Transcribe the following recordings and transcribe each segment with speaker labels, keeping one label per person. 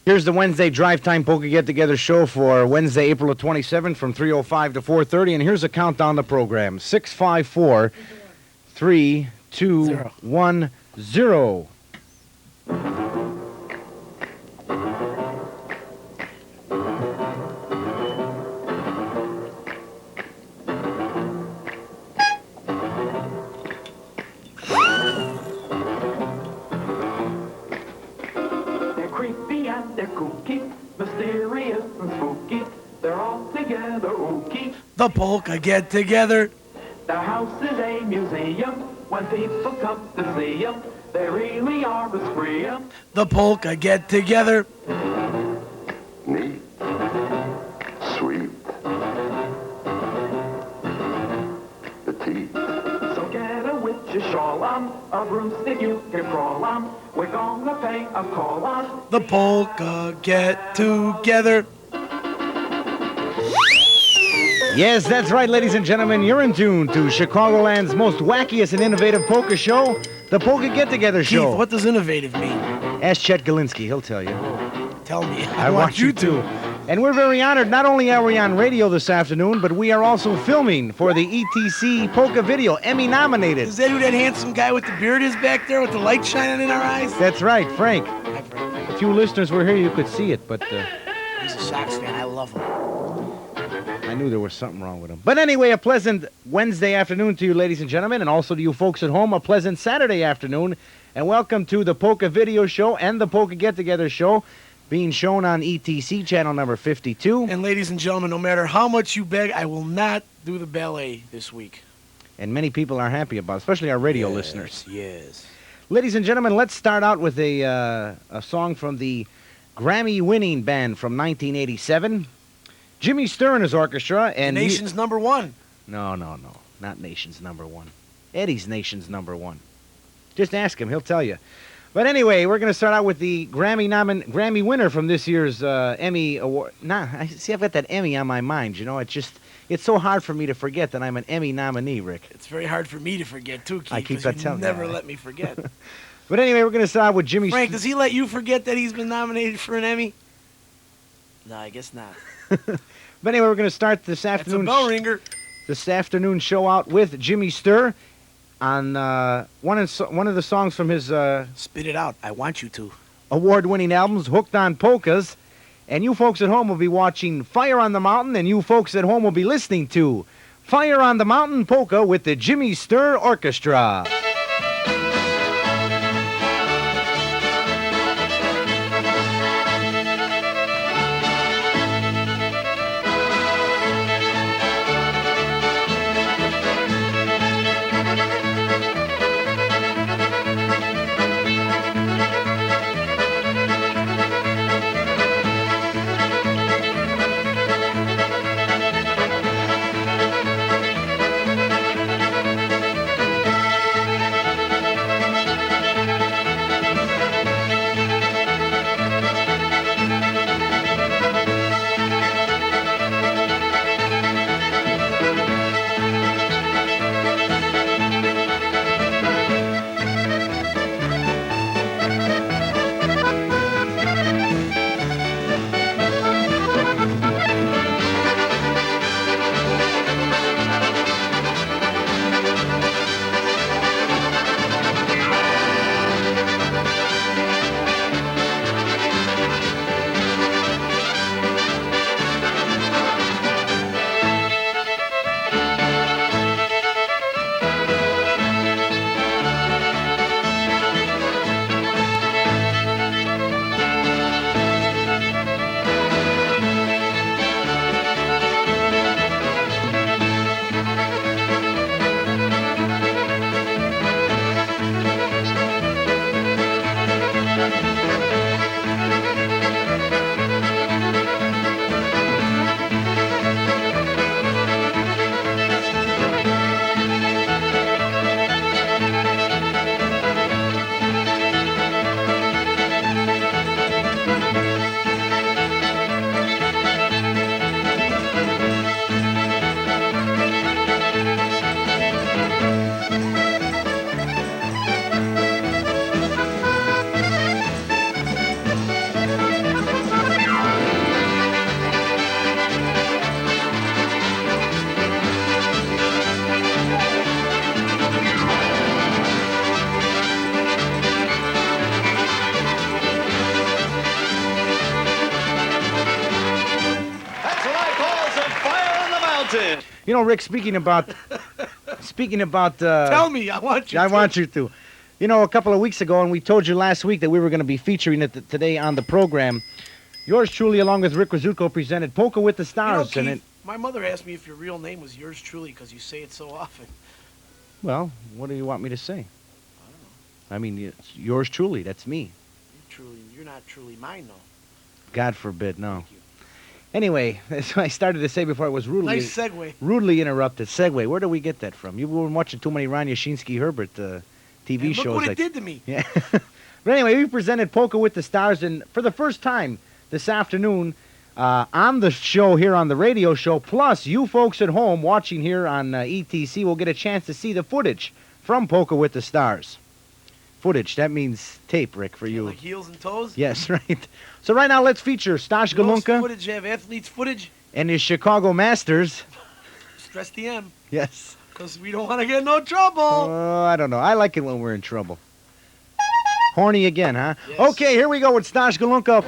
Speaker 1: Here's the Wednesday Drive Time Polka Get Together show for Wednesday, April the 27th from 3:05 to 4:30. And here's a countdown to the program. 6, 5, 4, 3, 2, 1, 0.
Speaker 2: The Polka Get Together.
Speaker 3: Their house is a museum. When people come to see them, they really are a spree.
Speaker 2: The Polka Get Together.
Speaker 4: Neat. Sweet. Petite.
Speaker 3: So get a witch's shawl on, a broomstick you can crawl on. We're gonna pay a call on.
Speaker 2: The Polka Get Together.
Speaker 1: Yes, that's right, ladies and gentlemen. You're in tune to Chicagoland's most wackiest and innovative polka show, the Polka Get Together show.
Speaker 2: Keith, what does innovative mean?
Speaker 1: Ask Chet Galinsky. He'll tell you.
Speaker 2: Tell me.
Speaker 1: I want you to. And we're very honored. Not only are we on radio this afternoon, but we are also filming for the ETC Polka video, Emmy nominated.
Speaker 2: Is that who that handsome guy with the beard is back there with the light shining in our eyes?
Speaker 1: That's right, Frank.
Speaker 2: Hi, Frank.
Speaker 1: If you listeners were here, you could see it, but
Speaker 2: He's a Sox fan. I love him.
Speaker 1: I knew there was something wrong with him. But anyway, a pleasant Wednesday afternoon to you, ladies and gentlemen, and also to you folks at home, a pleasant Saturday afternoon. And welcome to the Polka Video Show and the Polka Get Together Show, being shown on ETC channel number 52.
Speaker 2: And ladies and gentlemen, no matter how much you beg, I will not do the ballet this week.
Speaker 1: And many people are happy about it, especially our radio listeners.
Speaker 2: Yes.
Speaker 1: Ladies and gentlemen, let's start out with a song from the Grammy-winning band from 1987. Jimmy Sturr and his orchestra. And
Speaker 2: Nation's number one.
Speaker 1: No. Not Nation's number one. Eddie's Nation's number one. Just ask him. He'll tell you. But anyway, we're going to start out with the Grammy winner from this year's Emmy Award. See, I've got that Emmy on my mind, you know. It's so hard for me to forget that I'm an Emmy nominee, Rick.
Speaker 2: It's very hard for me to forget, too, Keith.
Speaker 1: I keep
Speaker 2: telling you. Never
Speaker 1: you.
Speaker 2: let me forget.
Speaker 1: But anyway, we're going to start out with Jimmy
Speaker 2: Frank, does he let you forget that he's been nominated for an Emmy? No, I guess not.
Speaker 1: But anyway, we're going to start this afternoon.
Speaker 2: That's a bell ringer.
Speaker 1: This afternoon show out with Jimmy Sturr on one of the songs from his
Speaker 2: Spit it out. I want you to.
Speaker 1: award-winning albums, Hooked on Polkas. And you folks at home will be watching Fire on the Mountain, and you folks at home will be listening to Fire on the Mountain Polka with the Jimmy Sturr Orchestra. You know, Rick, speaking about...
Speaker 2: Tell me, I want you
Speaker 1: I
Speaker 2: to.
Speaker 1: want you to. You know, a couple of weeks ago, and we told you last week that we were going to be featuring it today on the program, yours truly, along with Rick Rzeszutko, presented Polka with the Stars.
Speaker 2: You know,
Speaker 1: and
Speaker 2: Keith, my mother asked me if your real name was yours truly because you say it so often.
Speaker 1: well, what do you want me to say?
Speaker 2: I don't know.
Speaker 1: I mean, it's yours truly. That's me.
Speaker 2: You're not truly mine, though.
Speaker 1: God forbid, no.
Speaker 2: Thank you.
Speaker 1: Anyway, as I started to say before, I was
Speaker 2: Nice segue.
Speaker 1: rudely interrupted. Segue. Where do we get that from? You were watching too many Ron Yashinsky-Herbert TV
Speaker 2: And
Speaker 1: shows.
Speaker 2: look what
Speaker 1: like,
Speaker 2: it did to me.
Speaker 1: Yeah. But anyway, we presented Polka with the Stars, and for the first time this afternoon on the show here on the radio show, plus you folks at home watching here on ETC will get a chance to see the footage from Polka with the Stars. Footage, that means tape, Rick, for you.
Speaker 2: Like heels and toes?
Speaker 1: Yes, right. So right now, let's feature Stas
Speaker 2: Most
Speaker 1: Golonka
Speaker 2: footage have athletes footage.
Speaker 1: and his Chicago Masters.
Speaker 2: Stress the M.
Speaker 1: Yes.
Speaker 2: Because we don't want to get in no trouble.
Speaker 1: Oh, I don't know. I like it when we're in trouble. Horny again, huh?
Speaker 2: Yes.
Speaker 1: Okay, here we go with Stas Golonka.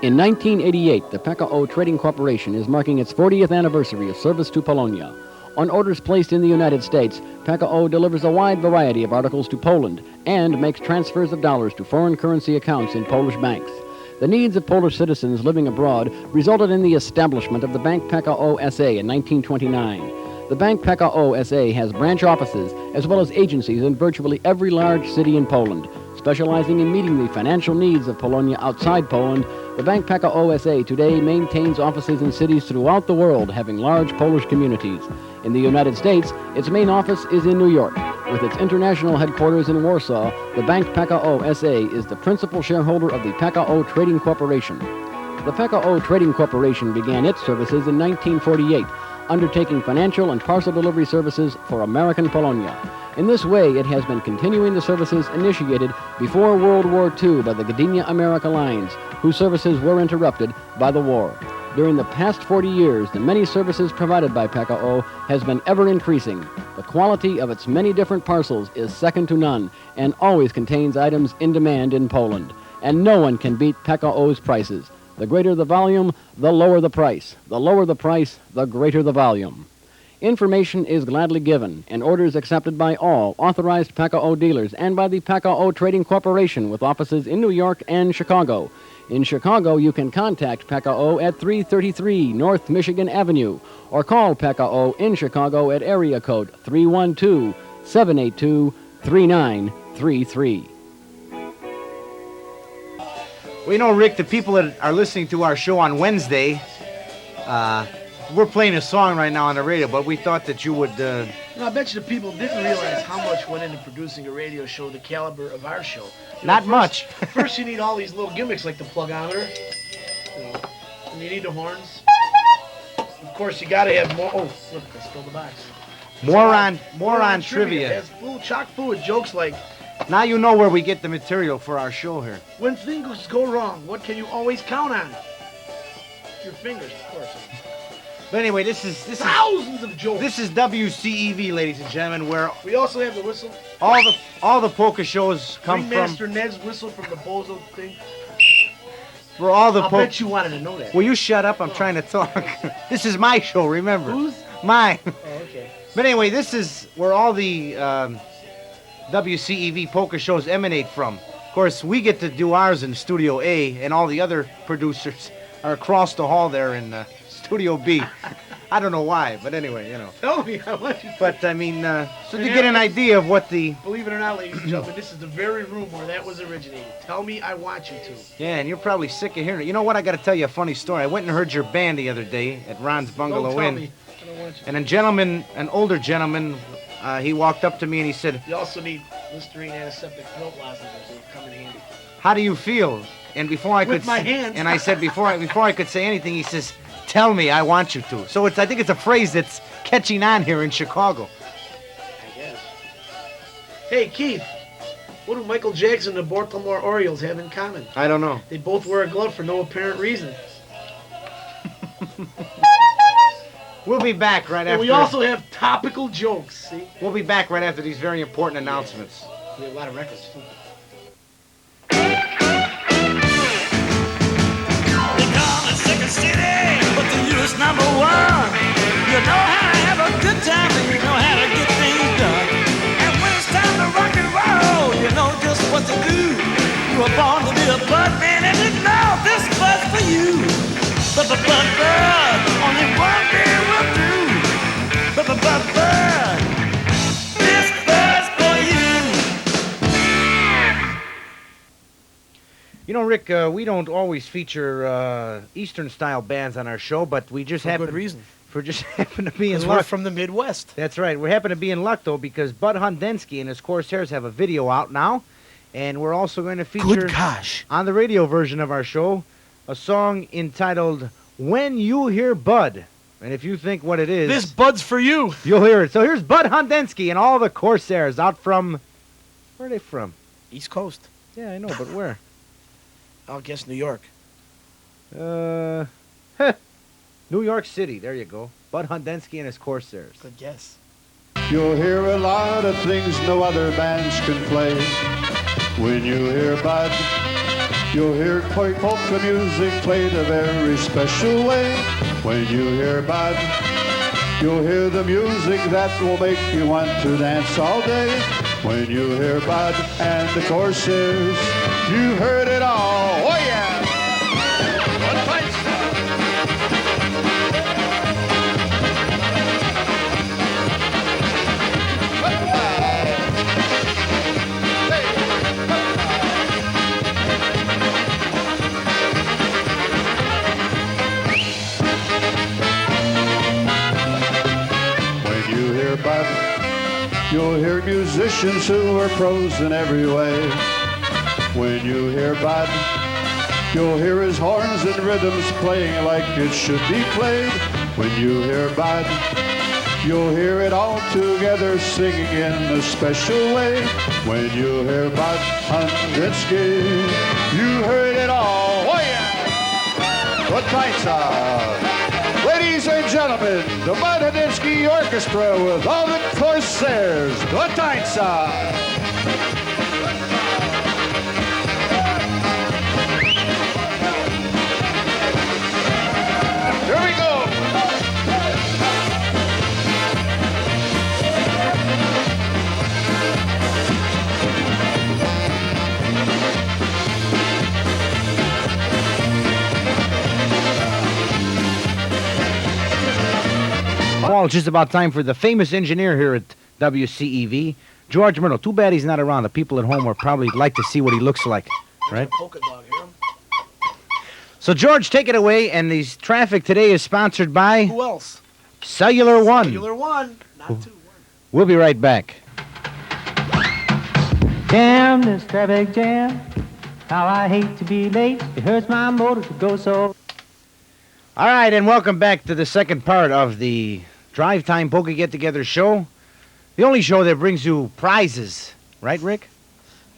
Speaker 5: In 1988, the PKO Trading Corporation is marking its 40th anniversary of service to Polonia. On orders placed in the United States, PKO delivers a wide variety of articles to Poland and makes transfers of dollars to foreign currency accounts in Polish banks. The needs of Polish citizens living abroad resulted in the establishment of the Bank PKO SA in 1929. The Bank PKO SA has branch offices as well as agencies in virtually every large city in Poland. Specializing in meeting the financial needs of Polonia outside Poland, the Bank PKO SA today maintains offices in cities throughout the world having large Polish communities. In the United States, its main office is in New York. With its international headquarters in Warsaw, the Bank PKO SA is the principal shareholder of the PKO Trading Corporation. The Pekka-O Trading Corporation began its services in 1948, undertaking financial and parcel delivery services for American Polonia. In this way, it has been continuing the services initiated before World War II by the Gdynia America Lines, whose services were interrupted by the war. During the past 40 years, the many services provided by Pekka-O has been ever increasing. The quality of its many different parcels is second to none and always contains items in demand in Poland. And no one can beat Pekka-O's prices. The greater the volume, the lower the price. The lower the price, the greater the volume. Information is gladly given and orders accepted by all authorized Pekka-O dealers and by the Pekka-O Trading Corporation with offices in New York and Chicago. In Chicago, you can contact Pekka-O at 333 North Michigan Avenue or call Pekka-O in Chicago at area code 312-782-3933.
Speaker 1: Well, you know, Rick, the people that are listening to our show on Wednesday, we're playing a song right now on the radio, but we thought that you would...
Speaker 2: I bet you the people didn't realize how much went into producing a radio show, the caliber of our show.
Speaker 1: Not much.
Speaker 2: First, you need all these little gimmicks like the plugometer, and you need the horns. Of course, you got to have more. Oh, look, I spilled the box.
Speaker 1: More on trivia.
Speaker 2: It's chock full of jokes like.
Speaker 1: Now you know where we get the material for our show here.
Speaker 2: When things go wrong, what can you always count on? Your fingers, of course.
Speaker 1: But anyway, this is
Speaker 2: thousands of jokes.
Speaker 1: This is WCEV, ladies and gentlemen, where
Speaker 2: we also have the whistle.
Speaker 1: All the polka shows come
Speaker 2: Ringmaster Ned's whistle from the Bozo thing.
Speaker 1: For all the
Speaker 2: I bet you wanted to know that.
Speaker 1: Will you shut up? I'm trying to talk. This is my show, remember?
Speaker 2: Whose?
Speaker 1: Mine.
Speaker 2: Oh, okay.
Speaker 1: But anyway, this is where all the WCEV polka shows emanate from. Of course, we get to do ours in Studio A, and all the other producers are across the hall there in Studio B. I don't know why, but anyway, you know.
Speaker 2: Tell me, I want you to.
Speaker 1: But, I mean, so to get an idea of what the...
Speaker 2: Believe it or not, ladies and gentlemen, this is the very room where that was originated. Tell me I want you to.
Speaker 1: Yeah, and you're probably sick of hearing it. You know what? I got to tell you a funny story. I went and heard your band the other day at Ron's Bungalow
Speaker 2: Don't tell
Speaker 1: Inn.
Speaker 2: me. I don't want you to.
Speaker 1: And a gentleman, an older gentleman, he walked up to me and he said,
Speaker 2: You also need Listerine antiseptic throat lozenges. They'll come in handy.
Speaker 1: how do you feel? And before I
Speaker 2: With
Speaker 1: could...
Speaker 2: my hands.
Speaker 1: And I said, before I could say anything, he says, tell me, I want you to. So I think it's a phrase that's catching on here in Chicago.
Speaker 2: I guess. Hey, Keith. What do Michael Jackson and the Baltimore Orioles have in common?
Speaker 1: I don't know.
Speaker 2: They both wear a glove for no apparent reason.
Speaker 1: We'll be back right
Speaker 2: And
Speaker 1: after...
Speaker 2: we also have topical jokes, see?
Speaker 1: We'll be back right after these very important announcements.
Speaker 2: We have a lot of records, too.
Speaker 6: City, but the U.S. #1. You know how to have a good time and you know how to get things done. And when it's time to rock and roll, you know just what to do. You were born to be a bud man and you know this bud's for you. Bud, only one day will do. Bud, this bud's for you.
Speaker 1: You know, Rick, we don't always feature Eastern-style bands on our show, but we just happen...
Speaker 2: good reason.
Speaker 1: Just happen to be in
Speaker 2: Because
Speaker 1: luck.
Speaker 2: we're from the Midwest.
Speaker 1: That's right. We happen to be in luck, though, because Bud Hudenski and his Corsairs have a video out now, and we're also going to feature...
Speaker 2: Good gosh.
Speaker 1: On the radio version of our show, a song entitled When You Hear Bud. And if you think what it is...
Speaker 2: This Bud's for you.
Speaker 1: You'll hear it. So here's Bud Hudenski and all the Corsairs out from... Where are they from?
Speaker 2: East Coast.
Speaker 1: Yeah, I know, but where?
Speaker 2: I'll guess New York.
Speaker 1: New York City. There you go. Bud Hudenski and his Corsairs.
Speaker 2: Good guess.
Speaker 7: You'll hear a lot of things no other bands can play. When you hear Bud, you'll hear polka music played a very special way. When you hear Bud, you'll hear the music that will make you want to dance all day. When you hear Bud and the Corsairs, you heard it all. Oh yeah! One place. When you hear Bud, you'll hear musicians who are pros in every way. When you hear Bud, You'll hear his horns and rhythms playing like it should be played. When you hear Bud, you'll hear it all together singing in a special way. When you hear Bud Hudenski, you heard it all. Oh yeah! What tights are? Ladies and gentlemen, the Bud Hudenski Orchestra with all the Corsairs. What tights are? Here we go.
Speaker 1: Well, it's just about time for the famous engineer here at WCEV, George Myrtle. Too bad he's not around. The people at home would probably like to see what he looks like, right?
Speaker 2: Polka dog, hear him?
Speaker 1: So, George, take it away. And the traffic today is sponsored by
Speaker 2: Who else?
Speaker 1: Cellular One.
Speaker 2: Cellular One, not 2, 1.
Speaker 1: We'll be right back.
Speaker 8: Damn this traffic jam. How I hate to be late. It hurts my motor to go so.
Speaker 1: All right, and welcome back to the second part of the Drive Time Polka Get Together show. The only show that brings you prizes. Right, Rick?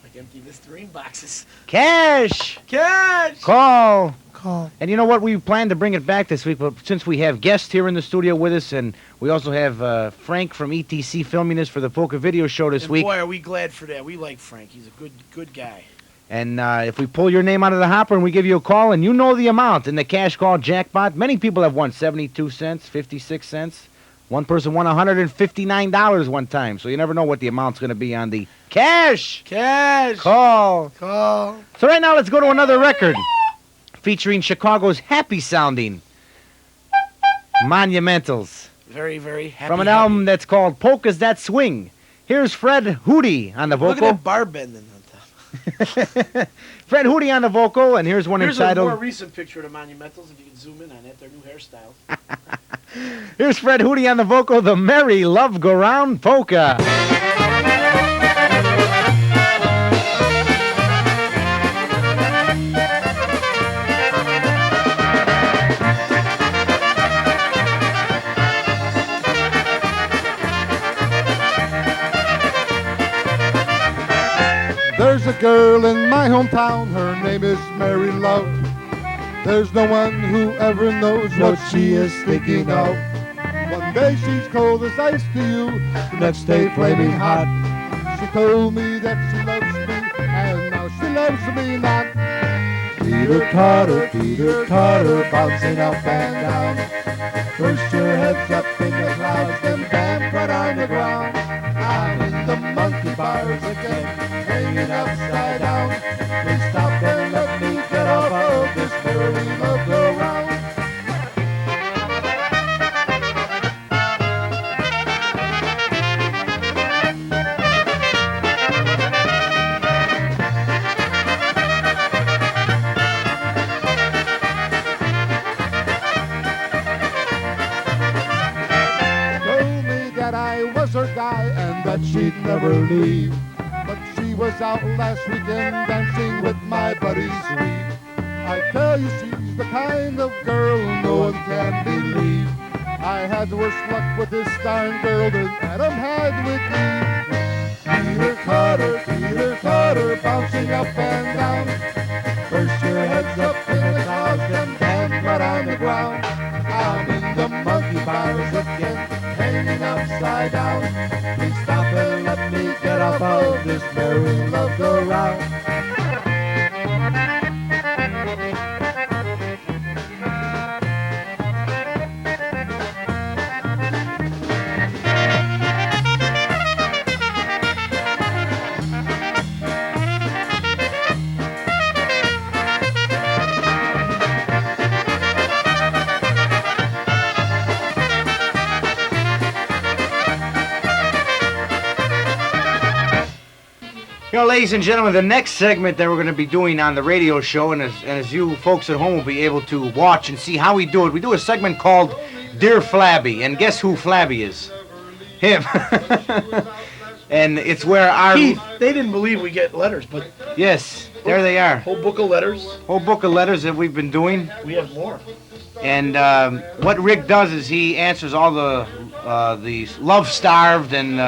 Speaker 2: Like empty Listerine boxes.
Speaker 1: Cash!
Speaker 2: Cash!
Speaker 1: Call!
Speaker 2: Call.
Speaker 1: And you know what? We plan to bring it back this week, but since we have guests here in the studio with us, and we also have Frank from ETC filming us for the Polka Video Show this
Speaker 2: And
Speaker 1: week.
Speaker 2: boy, are we glad for that. We like Frank. He's a good guy.
Speaker 1: And if we pull your name out of the hopper and we give you a call and you know the amount in the cash call jackpot, many people have won 72 cents, 56 cents. One person won $159 one time, so you never know what the amount's going to be on the cash call.
Speaker 2: Call.
Speaker 1: So right now, let's go to another record featuring Chicago's happy-sounding Monumentals
Speaker 2: Very, very happy.
Speaker 1: from an album that's called Polkas That Swing. Here's Fred Hootie on the
Speaker 2: Look
Speaker 1: vocal.
Speaker 2: at that bar bending on top.
Speaker 1: Fred Hootie on the vocal, and here's one
Speaker 2: Here's
Speaker 1: entitled...
Speaker 2: a more recent picture of the Monumentals, if you can zoom in on it, their new hairstyles.
Speaker 1: Here's Fred Hootie on the vocal, The Merry Love Go Round Polka.
Speaker 7: There's a girl in my hometown, her name is Mary Love. There's no one who ever knows what she is thinking of. One day she's cold as ice to you, the next day flaming hot. She told me that she loves me, and now she loves me not. Peter Carter, bouncing up and down. First your head's up in the clouds, then bam, right on the ground. I'm in the monkey bars again, hanging upside down. Please stop and let me get off of this merry love go round. Told me that I was her guy and that she'd never leave. But she was out last weekend dancing with my buddy Sweet. I tell you, she's the kind of girl no one can believe. I had the worst luck with this darn girl that Adam had with me. Peter Carter, bouncing up and down. First your head's up in the clouds, then down right on the ground. I'm in the monkey bars again, hanging upside down. Please stop and let me get off of this merry love go round.
Speaker 1: You know, ladies and gentlemen, the next segment that we're going to be doing on the radio show, and as you folks at home will be able to watch and see how we do it, we do a segment called Dear Flabby. And guess who Flabby is? Him. And it's where our...
Speaker 2: Keith, they didn't believe we get letters, but
Speaker 1: Yes, there they are.
Speaker 2: whole book of letters.
Speaker 1: Whole book of letters that we've been doing.
Speaker 2: We have more.
Speaker 1: And what Rick does is he answers all the love-starved and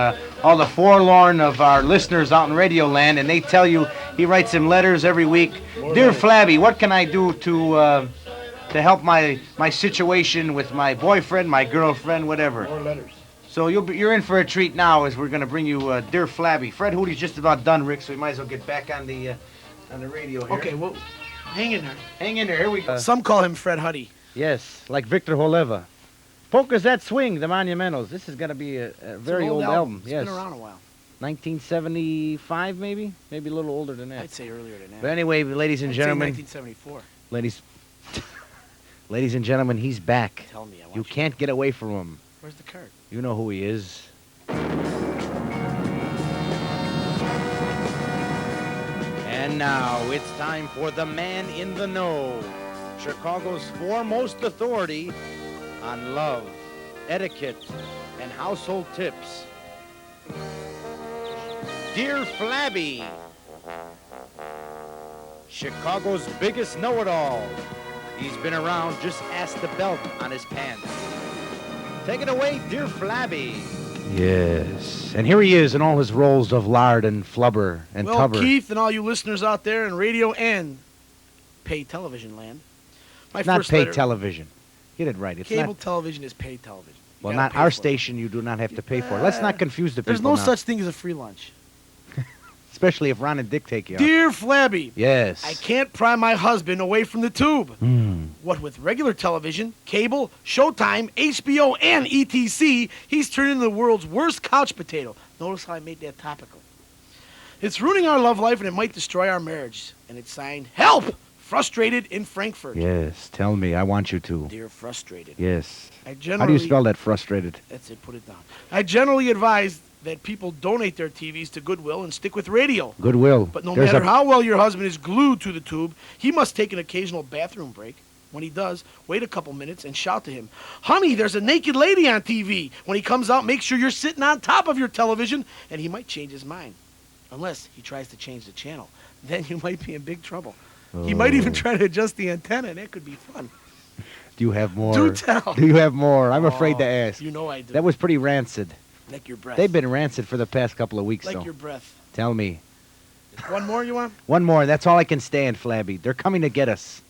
Speaker 1: all the forlorn of our listeners out in Radio Land, and they tell you he writes them letters every week. Dear Flabby, what can I do to help my situation with my boyfriend, my girlfriend, whatever?
Speaker 2: More letters.
Speaker 1: So you're in for a treat now, as we're going to bring you Dear Flabby. Fred Hootie's just about done, Rick, so we might as well get back on the radio here.
Speaker 2: Okay, well, hang in there.
Speaker 1: Hang in there. Here we go.
Speaker 2: Some call him Fred Huddy.
Speaker 1: Yes, like Victor Holeva. Polka's That Swing, the Monumentals. This is going to be a very old album.
Speaker 2: It's
Speaker 1: Yes.
Speaker 2: been around a while.
Speaker 1: 1975, maybe? Maybe a little older than that.
Speaker 2: I'd say earlier than that.
Speaker 1: But anyway, ladies and
Speaker 2: I'd
Speaker 1: gentlemen,
Speaker 2: say 1974.
Speaker 1: ladies and gentlemen, he's back.
Speaker 2: Tell me, I want
Speaker 1: You can't get away from him.
Speaker 2: Where's the card?
Speaker 1: You know who he is. And now it's time for the man in the know, Chicago's foremost authority on love, etiquette, and household tips. Dear Flabby, Chicago's biggest know-it-all. He's been around, just ask the belt on his pants. Take it away, Dear Flabby. Yes, and here he is in all his roles of lard and flubber and
Speaker 2: Well,
Speaker 1: tubber.
Speaker 2: Keith and all you listeners out there in radio and pay television land. My
Speaker 1: Not
Speaker 2: first
Speaker 1: paid
Speaker 2: letter,
Speaker 1: television. Get it right. It's
Speaker 2: Cable
Speaker 1: not.
Speaker 2: television is paid television. You
Speaker 1: Well,
Speaker 2: gotta
Speaker 1: not
Speaker 2: pay
Speaker 1: our
Speaker 2: for it.
Speaker 1: station. You do not have to pay for it. Let's not confuse the people.
Speaker 2: There's no
Speaker 1: now.
Speaker 2: such thing as a free lunch.
Speaker 1: Especially if Ron and Dick take you out.
Speaker 2: Dear Flabby,
Speaker 1: Yes.
Speaker 2: I can't pry my husband away from the tube. What with regular television, cable, Showtime, HBO, and ETC, he's turning into the world's worst couch potato. Notice how I made that topical. It's ruining our love life and it might destroy our marriage. And it's signed, Help! Frustrated in Frankfurt.
Speaker 1: Yes. Tell me. I want you to.
Speaker 2: Dear Frustrated.
Speaker 1: Yes.
Speaker 2: I
Speaker 1: How
Speaker 2: generally,
Speaker 1: do you spell that? Frustrated.
Speaker 2: That's it, put it down. I generally advise that people donate their TVs to Goodwill and stick with radio.
Speaker 1: Goodwill.
Speaker 2: But no
Speaker 1: There's
Speaker 2: matter
Speaker 1: a-
Speaker 2: how well your husband is glued to the tube, he must take an occasional bathroom break. When he does, wait a couple minutes and shout to him, Honey, there's a naked lady on TV. When he comes out, make sure you're sitting on top of your television, and he might change his mind. Unless he tries to change the channel. Then you might be in big trouble. He might even try to adjust the antenna, and that could be fun.
Speaker 1: Do you have more?
Speaker 2: Do tell.
Speaker 1: Do you have more? I'm afraid to ask.
Speaker 2: You know I do.
Speaker 1: That was pretty rancid.
Speaker 2: Like your breath.
Speaker 1: They've been rancid for the past couple of weeks,
Speaker 2: like
Speaker 1: though.
Speaker 2: your breath.
Speaker 1: Tell me.
Speaker 2: One more you want?
Speaker 1: One more. That's all I can stand, Flabby. They're coming to get us.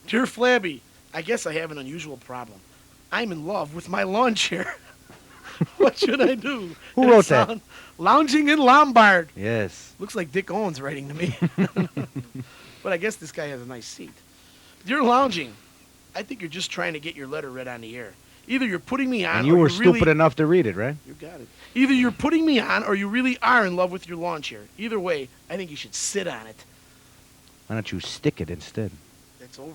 Speaker 2: Dear Flabby, I guess I have an unusual problem. I'm in love with my lawn chair. What should I do?
Speaker 1: Who
Speaker 2: And
Speaker 1: wrote
Speaker 2: it
Speaker 1: that?
Speaker 2: Lounging in Lombard.
Speaker 1: Yes.
Speaker 2: Looks like Dick Owens writing to me. But I guess this guy has a nice seat. Dear Lounging, I think you're just trying to get your letter read on the air. Either you're putting me on
Speaker 1: And you
Speaker 2: or
Speaker 1: were
Speaker 2: you really...
Speaker 1: stupid enough to read it, right?
Speaker 2: You got it. Either you're putting me on or you really are in love with your lawn chair. Either way, I think you should sit on it.
Speaker 1: Why don't you stick it instead?
Speaker 2: It's over.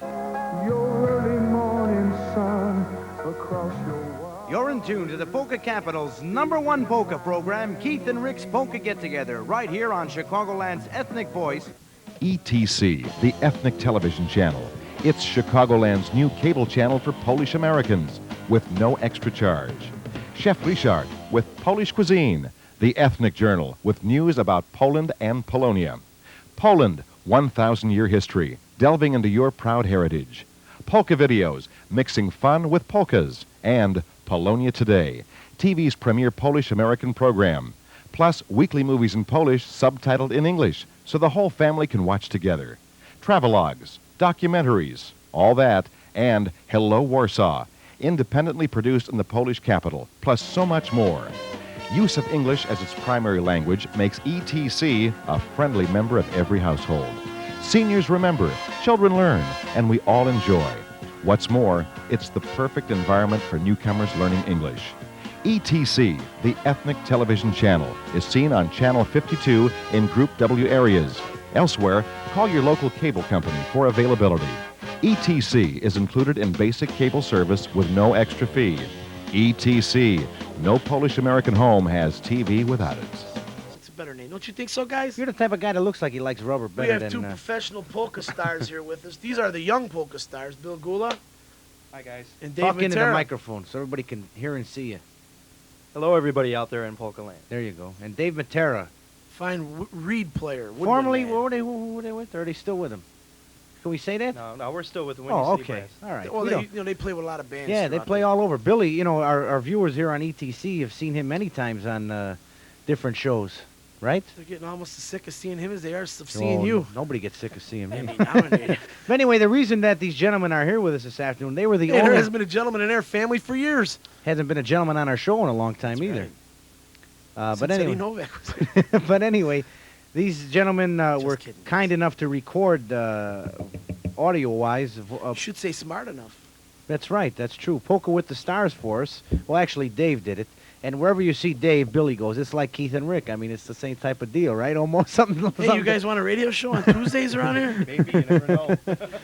Speaker 3: Your early morning sun across your
Speaker 1: You're in tune to the Polka Capital's #1 polka program, Keith and Rick's Polka Get Together, right here on Chicagoland's Ethnic Voice.
Speaker 9: ETC, the ethnic television channel. It's Chicagoland's new cable channel for Polish Americans with no extra charge. Chef Richard with Polish Cuisine, the Ethnic Journal with news about Poland and Polonia. Poland, 1,000-year history, delving into your proud heritage. Polka videos, mixing fun with polkas. And Polonia Today, TV's premier Polish-American program. Plus, weekly movies in Polish subtitled in English, so the whole family can watch together. Travelogues, documentaries, all that, and Hello Warsaw, independently produced in the Polish capital, plus so much more. Use of English as its primary language makes ETC a friendly member of every household. Seniors remember, children learn, and we all enjoy. What's more, it's the perfect environment for newcomers learning English. ETC, the ethnic television channel, is seen on Channel 52 in Group W areas. Elsewhere, call your local cable company for availability. ETC is included in basic cable service with no extra fee. ETC, no Polish-American home has TV without it.
Speaker 2: It's a better name. Don't you think so, guys?
Speaker 1: You're the type of guy that looks like he likes rubber
Speaker 2: We
Speaker 1: better
Speaker 2: have
Speaker 1: than...
Speaker 2: two professional polka stars here with us. These are the young polka stars, Bill Gula
Speaker 1: Hi, guys.
Speaker 2: and Dave
Speaker 1: Talk into the
Speaker 2: Matera.
Speaker 1: microphone so everybody can hear and see you.
Speaker 10: Hello, everybody out there in Polka Land.
Speaker 1: There you go. And Dave Matera.
Speaker 2: Fine reed player. woodwind
Speaker 1: Formerly,
Speaker 2: man.
Speaker 1: who were they with? Or are they still with him? Can we say that?
Speaker 10: No, we're still with the Windy
Speaker 1: Oh,
Speaker 10: City
Speaker 1: okay.
Speaker 10: Brass.
Speaker 1: All right.
Speaker 2: Well,
Speaker 1: We
Speaker 2: they,
Speaker 1: don't-
Speaker 2: they play with a lot of bands.
Speaker 1: Yeah, they
Speaker 2: throughout
Speaker 1: play
Speaker 2: the-
Speaker 1: all over. Billy, our viewers here on ETC have seen him many times on different shows, right?
Speaker 2: They're getting almost as sick of seeing him as they are of seeing
Speaker 1: Oh,
Speaker 2: you.
Speaker 1: Nobody gets sick of seeing me.
Speaker 2: Nominated.
Speaker 1: But anyway, the reason that these gentlemen are here with us this afternoon, they were the
Speaker 2: Hey, there
Speaker 1: only...
Speaker 2: hasn't been a gentleman in their family for years.
Speaker 1: Hasn't been a gentleman on our show in a long time either. But
Speaker 2: Since Eddie
Speaker 1: anyway,
Speaker 2: Novak was there.
Speaker 1: but anyway, these gentlemen were
Speaker 2: kidding.
Speaker 1: kind enough to record audio-wise.
Speaker 2: You should say smart enough.
Speaker 1: That's right. That's true. Polka with the Stars for us. Well, actually, Dave did it. And wherever you see Dave, Billy goes. It's like Keith and Rick. I mean, it's the same type of deal, right? Almost something.
Speaker 2: Hey, you guys want a radio show on Tuesdays around here?
Speaker 10: Maybe, you never know.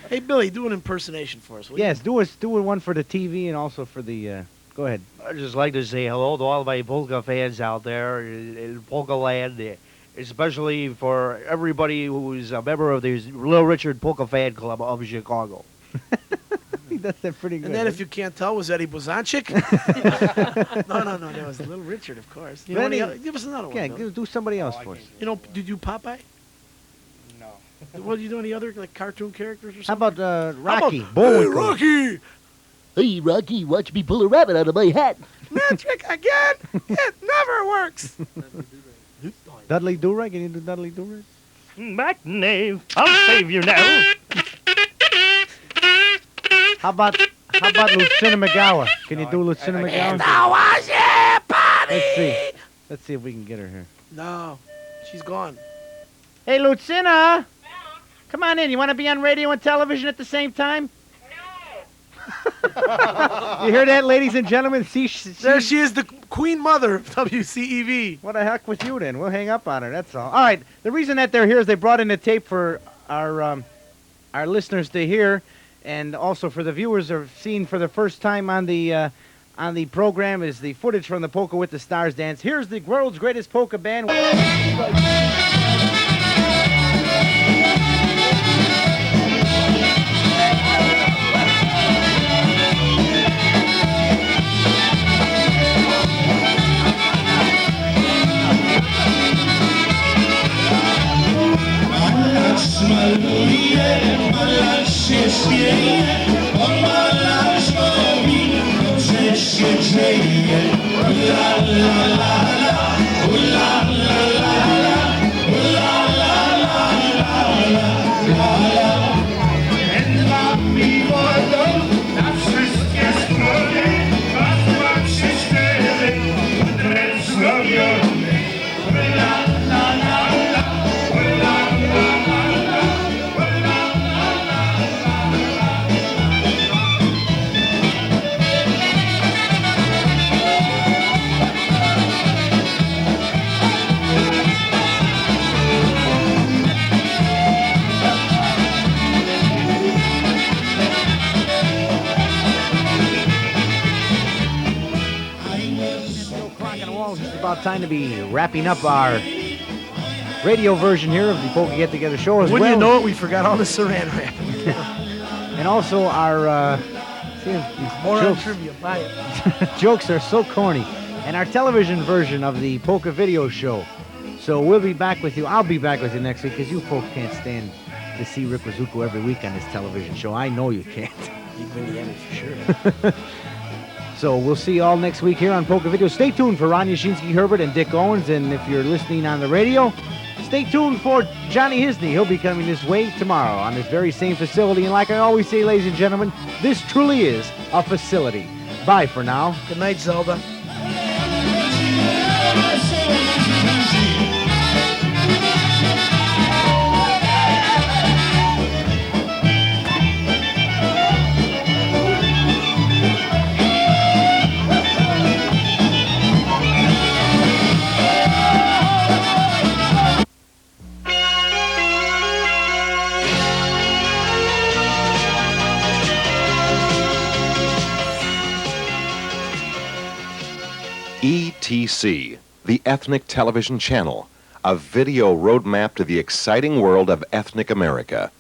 Speaker 2: Hey, Billy, do an impersonation for us, will you?
Speaker 1: Yes, do one for the TV and also for the. Go ahead.
Speaker 11: I'd just like to say hello to all my polka fans out there in Polka Land, especially for everybody who's a member of the Little Richard Polka Fan Club of Chicago.
Speaker 1: That's pretty good.
Speaker 2: And then, if you can't tell, was Eddie Bozanchik? No, that was Little Richard, of course. You know
Speaker 1: Benny-
Speaker 2: give us another one.
Speaker 1: Yeah,
Speaker 2: Bill.
Speaker 1: do somebody else for us.
Speaker 2: You know, did you Popeye?
Speaker 10: No.
Speaker 2: What, you do any other like cartoon characters or
Speaker 1: How
Speaker 2: something?
Speaker 1: about
Speaker 2: How
Speaker 1: Rocky?
Speaker 2: about,
Speaker 1: Bullwinkle.
Speaker 2: Hey, Rocky!
Speaker 11: Hey, Rocky, watch me pull a rabbit out of my hat.
Speaker 2: That trick again? It never works.
Speaker 1: Dudley Do-Rag? Can you do Dudley Do-Rag?
Speaker 11: My name, I'll save you now.
Speaker 1: How about Lucina McGowan? Can you do Lucina McGowan? Let's see if we can get her here.
Speaker 2: No, she's gone.
Speaker 1: Hey, Lucina! Come on in. You want to be on radio and television at the same time? You hear that, ladies and gentlemen?
Speaker 2: There she is, the Queen Mother of WCEV.
Speaker 1: What the heck with you then? We'll hang up on her. That's all. All right. The reason that they're here is they brought in a tape for our listeners to hear, and also for the viewers are seeing for the first time on the program is the footage from the Polka with the Stars dance. Here's the world's greatest polka band. About time to be wrapping up our radio version here of the Polka Get Together show as
Speaker 2: Wouldn't
Speaker 1: well.
Speaker 2: you know it, we forgot all the saran wrap.
Speaker 1: And also our
Speaker 2: More on
Speaker 1: jokes,
Speaker 2: trivia, buy it.
Speaker 1: jokes are so corny. And our television version of the Polka video show. So we'll be back with you. I'll be back with you next week because you folks can't stand to see Rick Wazuko every week on this television show. I know you can't.
Speaker 2: You can win the Emmy for sure.
Speaker 1: So we'll see you all next week here on Polka Video. Stay tuned for Ron Yashinsky Herbert and Dick Owens. And if you're listening on the radio, stay tuned for Johnny Hisney. He'll be coming this way tomorrow on this very same facility. And like I always say, ladies and gentlemen, this truly is a facility. Bye for now.
Speaker 2: Good night, Zelda.
Speaker 9: ETC, the Ethnic Television Channel, a video roadmap to the exciting world of ethnic America.